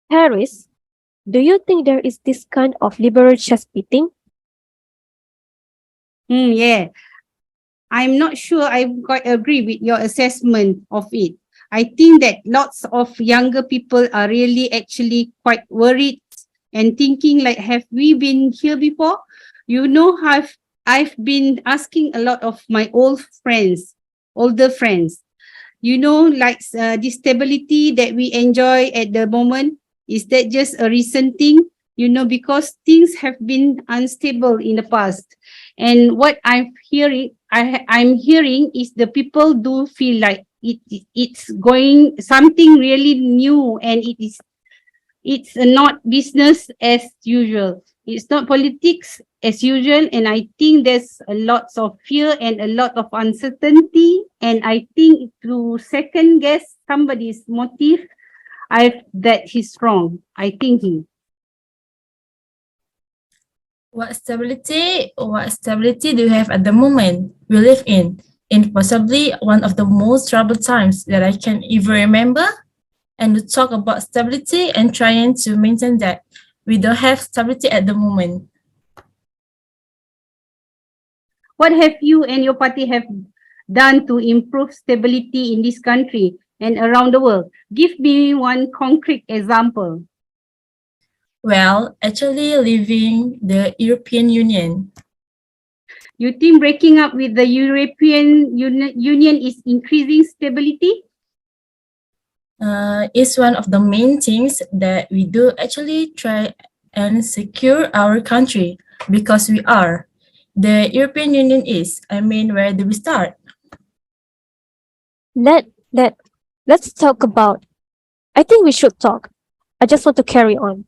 Paris, do you think there is this kind of liberal chest beating? Yeah, I'm not sure I quite agree with your assessment of it. I think that lots of younger people are really actually quite worried and thinking like, have we been here before? You know, I've been asking a lot of my older friends, you know, like the stability that we enjoy at the moment, is that just a recent thing? You know, because things have been unstable in the past. And what I'm hearing is the people do feel like it's going something really new, and it's not business as usual. It's not politics as usual. And I think there's a lot of fear and a lot of uncertainty. And I think to second guess somebody's motive, that he's wrong. I think he. What stability do you have at the moment we live in possibly one of the most troubled times that I can ever remember? And to talk about stability and trying to maintain that, we don't have stability at the moment. What have you and your party have done to improve stability in this country and around the world? Give me one concrete example. Well, actually leaving the European Union. You think breaking up with the European Union is increasing stability? Is one of the main things that we do actually try and secure our country, because we are. The European Union is, where do we start? Let's talk about. I think we should talk. I just want to carry on.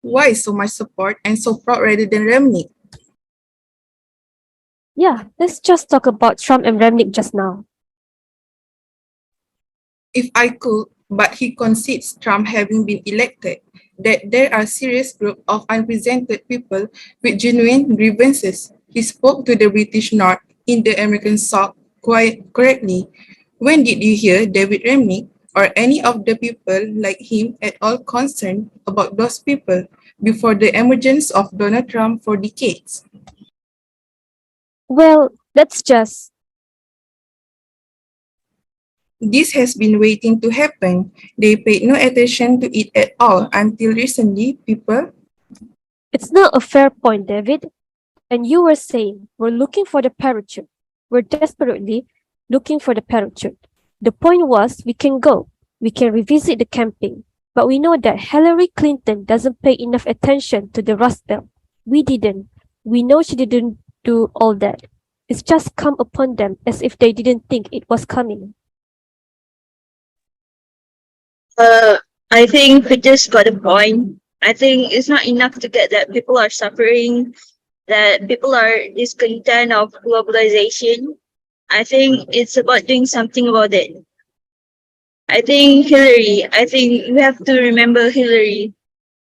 Why so much support and so proud rather than Remnick? Yeah, let's just talk about Trump and Remnick just now. If I could, but he concedes Trump having been elected, that there are serious group of unrepresented people with genuine grievances. He spoke to the British North in the American South quite correctly. When did you hear David Remnick or any of the people like him at all concerned about those people before the emergence of Donald Trump for decades? Well, let's just. This has been waiting to happen. They paid no attention to it at all until recently people. It's not a fair point, David. And you were saying we're looking for the parachute. We're desperately looking for the parachute. The point was we can go. We can revisit the campaign. But we know that Hillary Clinton doesn't pay enough attention to the Rust Belt. We didn't. We know she didn't do all that. It's just come upon them as if they didn't think it was coming. I think we just got a point. I think it's not enough to get that people are suffering, that people are discontent of globalization. I think it's about doing something about it. I think we have to remember Hillary.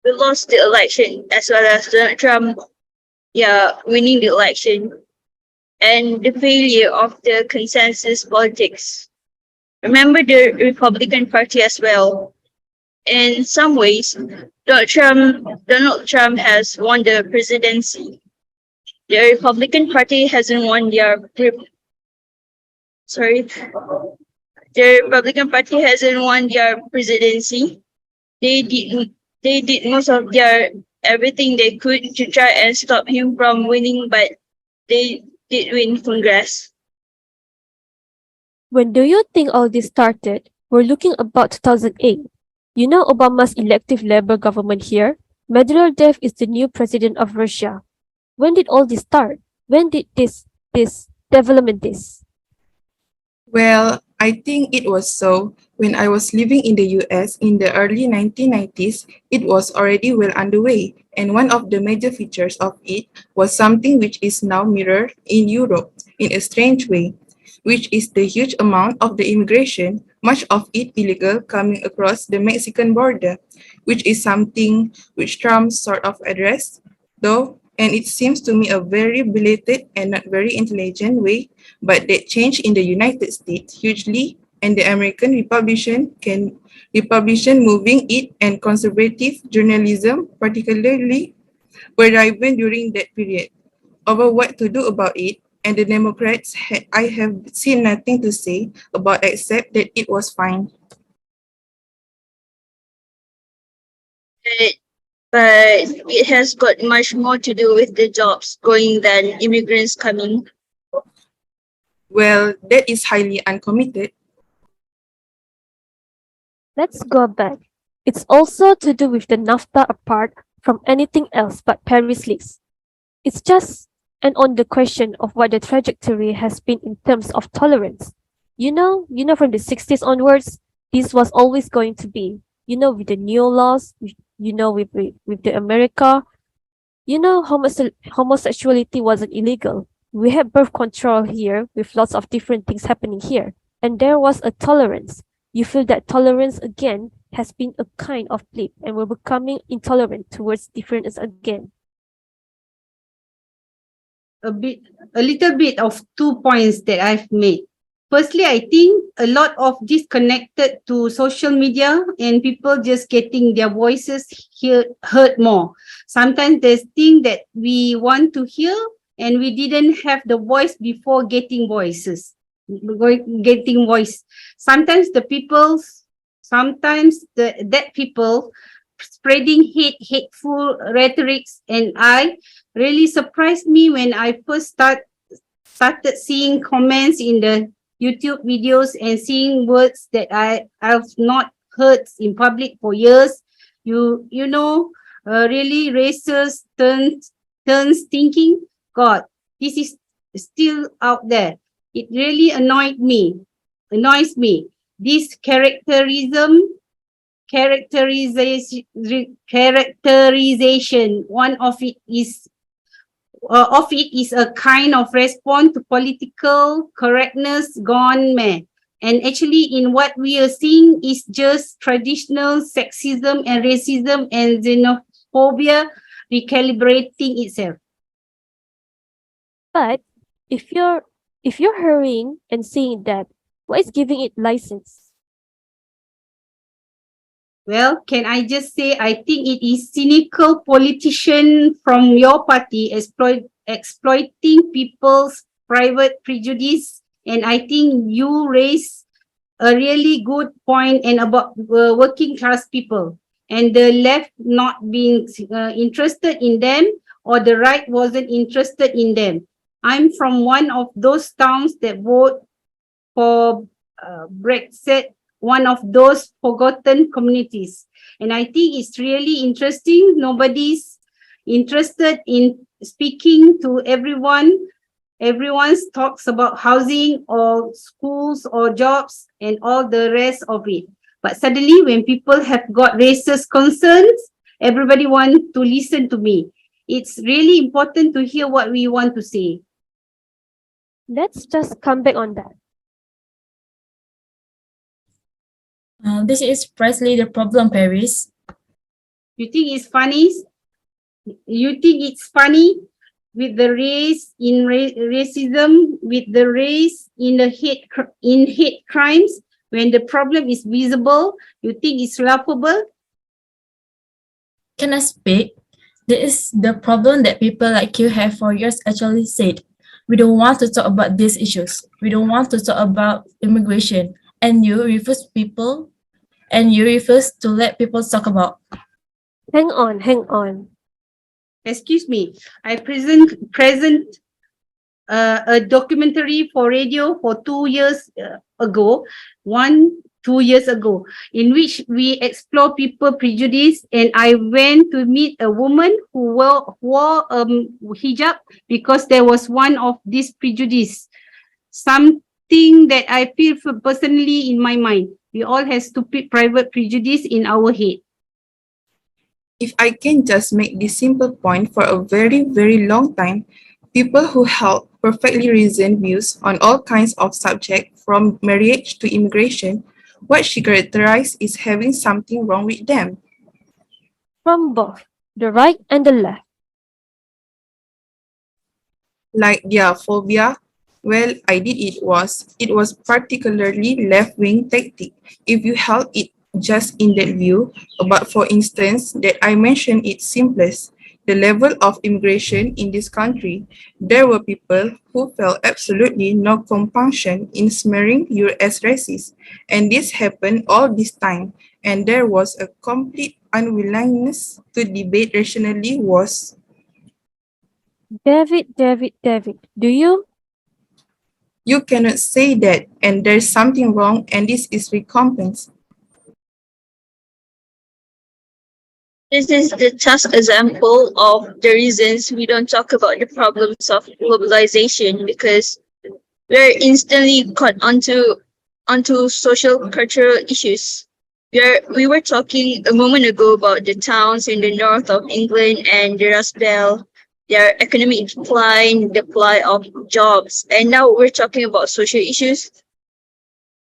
We lost the election as well as Donald Trump, winning the election. And the failure of the consensus politics. Remember the Republican Party as well. In some ways, Donald Trump has won the presidency. The Republican Party hasn't won the Republican Party hasn't won their presidency. They did most of their everything they could to try and stop him from winning, but they did win Congress. When do you think all this started? We're looking about 2008. You know Obama's elective Labour government here? Medvedev is the new president of Russia. When did all this start? When did this development this? Well, I think it was so. When I was living in the US in the early 1990s, it was already well underway, and one of the major features of it was something which is now mirrored in Europe in a strange way, which is the huge amount of the immigration, much of it illegal, coming across the Mexican border, which is something which Trump sort of addressed, though, and it seems to me a very belated and not very intelligent way, but that changed in the United States hugely and the American Republican moving it and conservative journalism particularly were riven during that period over what to do about it, and the Democrats I have seen nothing to say about except that it was fine. But it has got much more to do with the jobs going than immigrants coming. Well, that is highly uncommitted. Let's go back. It's also to do with the NAFTA apart from anything else but Paris leaks. It's just and on the question of what the trajectory has been in terms of tolerance. You know from the 60s onwards, this was always going to be, with the new laws, with the America, homosexuality wasn't illegal. We had birth control here with lots of different things happening here. And there was a tolerance. You feel that tolerance again has been a kind of blip and we're becoming intolerant towards difference again. A little bit of 2 points that I've made. Firstly, I think a lot of this connected to social media and people just getting their voices heard more. Sometimes there's things that we want to hear and we didn't have the voice before getting voices. Getting voice. Sometimes that people spreading hateful rhetorics, and I really surprised me when I first started seeing comments in the YouTube videos and seeing words that I've not heard in public for years. Really racist turns thinking, God, this is still out there. It really annoys me. This characterization, one of it is a kind of response to political correctness gone mad. And actually in what we are seeing is just traditional sexism and racism and xenophobia recalibrating itself. But if you're hurrying and seeing that, what is giving it license? Well, can I just say, I think it is cynical politician from your party exploiting people's private prejudice. And I think you raise a really good point and about working class people and the left not being interested in them or the right wasn't interested in them. I'm from one of those towns that vote for Brexit, one of those forgotten communities. And I think it's really interesting. Nobody's interested in speaking to everyone. Everyone talks about housing or schools or jobs and all the rest of it. But suddenly when people have got racist concerns, everybody wants to listen to me. It's really important to hear what we want to say. Let's just come back on that. This is precisely the problem, Paris. You think it's funny? You think it's funny with the race in racism, with the race in the hate crimes, when the problem is visible? You think it's laughable? Can I speak? This is the problem that people like you have for years actually said. We don't want to talk about these issues. We don't want to talk about immigration. And you refuse to let people talk about. Hang on. Excuse me. I present a documentary for radio for 2 years ago, 2 years ago, in which we explore people prejudice, and I went to meet a woman who wore hijab because there was one of these prejudice. Something that I feel personally in my mind. We all have stupid private prejudice in our head. If I can just make this simple point, for a very, very long time, people who held perfectly reasoned views on all kinds of subjects from marriage to immigration, what she characterized is having something wrong with them. From both the right and the left. Like their phobia Well, it was particularly left-wing tactic if you held it just in that view. But for instance, that I mentioned it simplest, the level of immigration in this country, there were people who felt absolutely no compunction in smearing you as racist. And this happened all this time. And there was a complete unwillingness to debate rationally was. David, do you? You cannot say that and there's something wrong and this is recompense. This is the just example of the reasons we don't talk about the problems of globalization because we're instantly caught onto social cultural issues. We were talking a moment ago about the towns in the north of England and the Rust Belt, their economic decline, the plight of jobs, and now we're talking about social issues.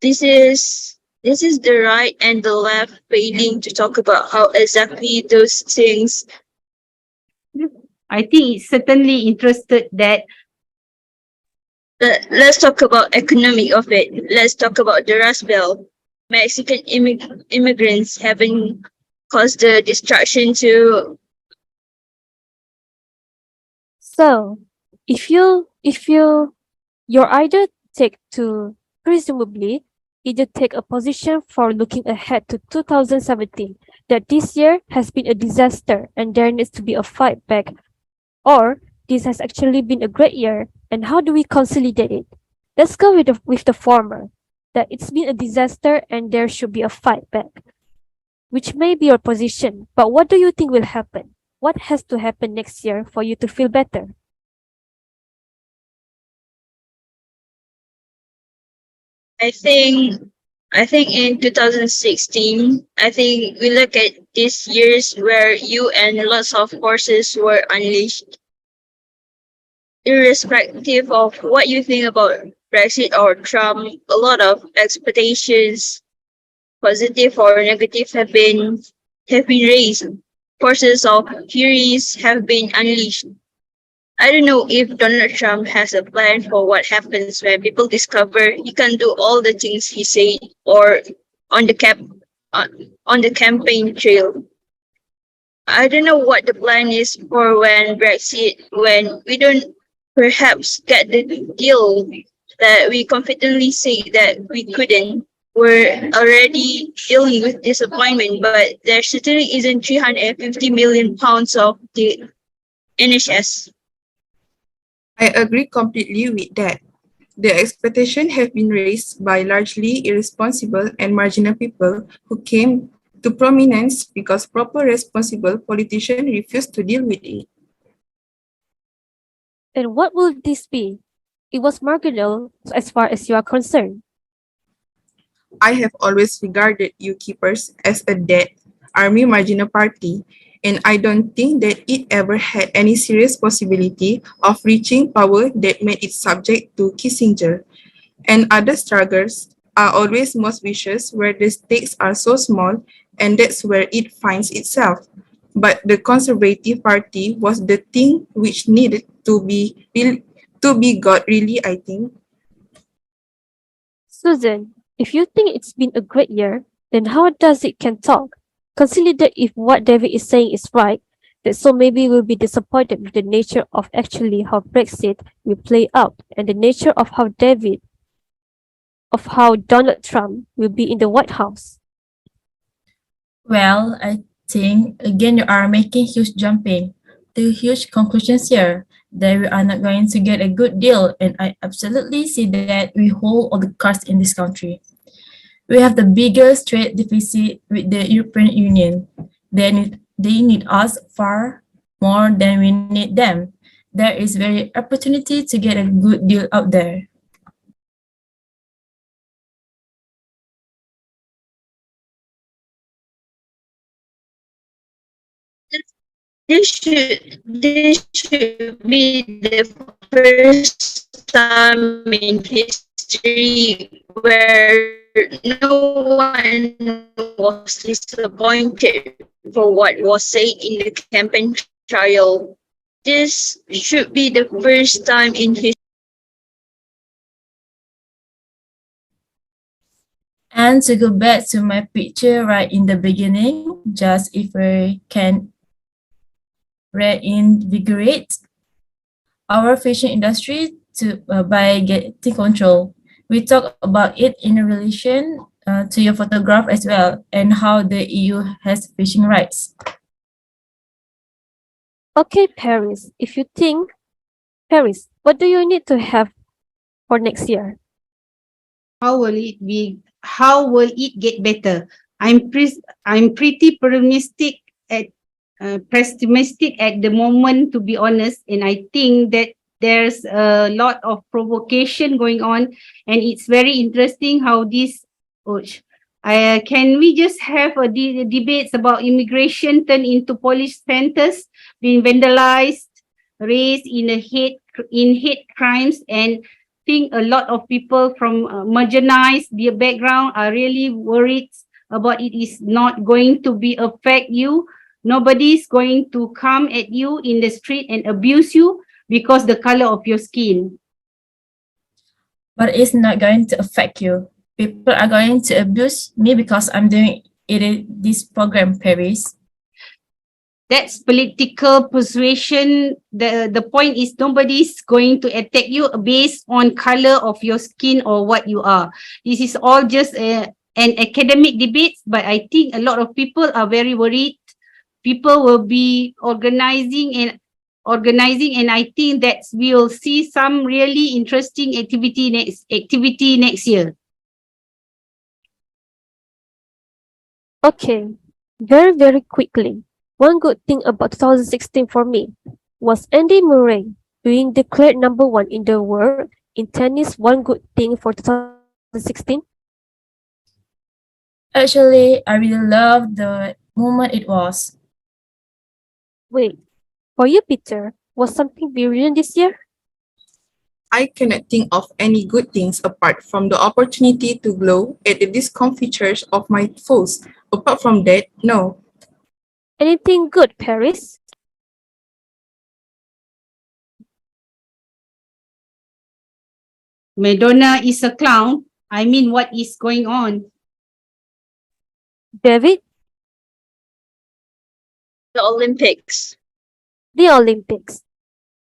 This is the right and the left failing to talk about how exactly those things. I think it's certainly interested that Let's talk about economic of it. Let's talk about the Rust Belt. Mexican immigrants haven't caused the destruction to. So, you're either presumably either take a position for looking ahead to 2017 that this year has been a disaster and there needs to be a fight back, or this has actually been a great year and how do we consolidate it? Let's go with the former, that it's been a disaster and there should be a fight back, which may be your position, but what do you think will happen? What has to happen next year for you to feel better? I think in 2016, I think we look at these years where you and lots of forces were unleashed. Irrespective of what you think about Brexit or Trump, a lot of expectations, positive or negative, have been raised. Forces of furies have been unleashed. I don't know if Donald Trump has a plan for what happens when people discover he can do all the things he said or on the cap on the campaign trail. I don't know what the plan is for when Brexit, when we don't perhaps get the deal that we confidently say that we couldn't. We're already dealing with disappointment, but there certainly isn't 350 million pounds of the NHS. I agree completely with that. The expectations have been raised by largely irresponsible and marginal people who came to prominence because proper responsible politicians refused to deal with it. And what will this be? It was marginal as far as you are concerned. I have always regarded UKippers as a dead army marginal party, and I don't think that it ever had any serious possibility of reaching power that made it subject to Kissinger. And other struggles are always most vicious where the stakes are so small, and that's where it finds itself. But the Conservative Party was the thing which needed to be got really, I think. Susan, if you think it's been a great year, then how does it can talk? Consider if what David is saying is right, that so maybe we'll be disappointed with the nature of actually how Brexit will play out and the nature of how Donald Trump will be in the White House. Well, I think again you are making huge jumping to huge conclusions here that we are not going to get a good deal, and I absolutely see that we hold all the cards in this country. We have the biggest trade deficit with the European Union. They need us far more than we need them. There is very opportunity to get a good deal out there. This should be the first time in history where no one was disappointed for what was said in the campaign trial. This should be the first time in history And to go back to my picture right in the beginning, just if we can reinvigorate our fashion industry by getting control. We talk about it in relation to your photograph as well, and how the EU has fishing rights. Okay, Paris, if you think, Paris, what do you need to have for next year? How will it be? How will it get better? I'm pretty pessimistic at the moment, to be honest, and I think that there's a lot of provocation going on, and it's very interesting how this. Can we just have debates about immigration turn into police centers being vandalized, raised in hate crimes, and think a lot of people from marginalized their background are really worried about it is not going to be affect you. Nobody's going to come at you in the street and abuse you because the color of your skin. But it's not going to affect you. People are going to abuse me because I'm doing this program, Paris. That's political persuasion. The point is nobody's going to attack you based on color of your skin or what you are. This is all just an academic debate, but I think a lot of people are very worried. People will be organizing, and I think that we'll see some really interesting activity next year. Okay, very quickly. One good thing about 2016 for me was Andy Murray being declared #1 in the world in tennis. One good thing for 2016. Actually, I really love the moment it was. Wait, for you, Peter, was something brilliant this year? I cannot think of any good things apart from the opportunity to glow at the discomfitures of my foes. Apart from that, no. Anything good, Paris? Madonna is a clown. I mean, what is going on? David? The Olympics. The Olympics.